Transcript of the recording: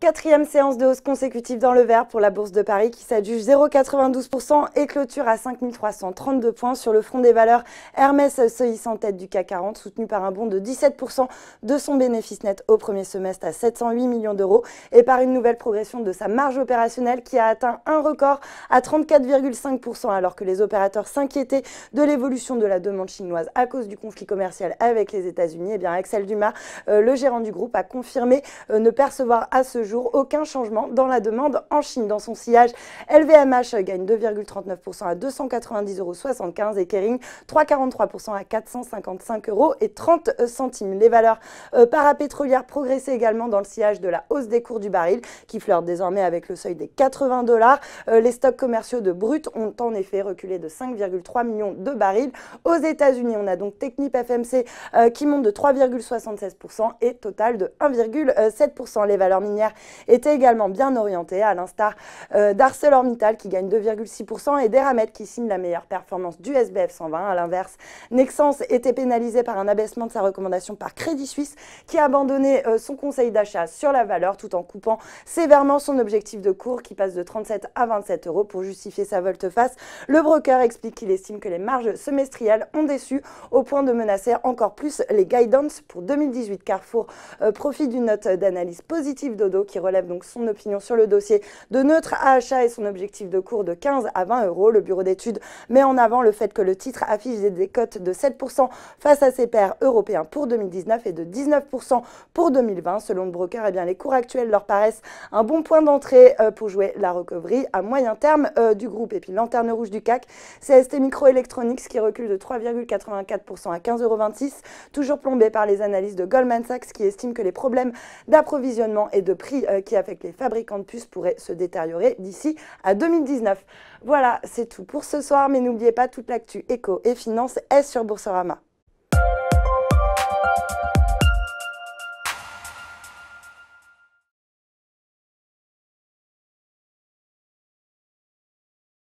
Quatrième séance de hausse consécutive dans le vert pour la Bourse de Paris qui s'adjuge 0,92% et clôture à 5 332 points. Sur le front des valeurs, Hermès se hisse en tête du CAC 40, soutenu par un bond de 17% de son bénéfice net au premier semestre à 708 millions d'euros et par une nouvelle progression de sa marge opérationnelle qui a atteint un record à 34,5% alors que les opérateurs s'inquiétaient de l'évolution de la demande chinoise à cause du conflit commercial avec les États-Unis. Axel Dumas, le gérant du groupe, a confirmé ne percevoir à ce jour aucun changement dans la demande en Chine. Dans son sillage, LVMH gagne 2,39% à 290,75 € et Kering 3,43% à 455,30 €. Les valeurs parapétrolières progressaient également dans le sillage de la hausse des cours du baril qui flirte désormais avec le seuil des 80 $. Les stocks commerciaux de brut ont en effet reculé de 5,3 millions de barils. Aux États-Unis, on a donc Technip FMC qui monte de 3,76% et Total de 1,7%. Les valeurs minières étaient également bien orientées, à l'instar d'ArcelorMittal qui gagne 2,6% et d'Eramet qui signe la meilleure performance du SBF 120. À l'inverse, Nexans était pénalisé par un abaissement de sa recommandation par Crédit Suisse qui a abandonné son conseil d'achat sur la valeur tout en coupant sévèrement son objectif de cours qui passe de 37 à 27 € pour justifier sa volte-face. Le broker explique qu'il estime que les marges semestrielles ont déçu au point de menacer encore plus les guidance pour 2018. Carrefour profite d'une note d'analyse positive d'Odo qui relève donc son opinion sur le dossier de neutre à achat et son objectif de cours de 15 à 20 €. Le bureau d'études met en avant le fait que le titre affiche des décotes de 7% face à ses pairs européens pour 2019 et de 19% pour 2020. Selon le broker, les cours actuels leur paraissent un bon point d'entrée pour jouer la recovery à moyen terme du groupe. Et puis lanterne rouge du CAC, c'est ST Microelectronics qui recule de 3,84% à 15,26 €, toujours plombé par les analyses de Goldman Sachs qui estiment que les problèmes d'approvisionnement et de prix qui affectent les fabricants de puces pourraient se détériorer d'ici à 2019. Voilà, c'est tout pour ce soir, mais n'oubliez pas toute l'actu éco et finance est sur Boursorama.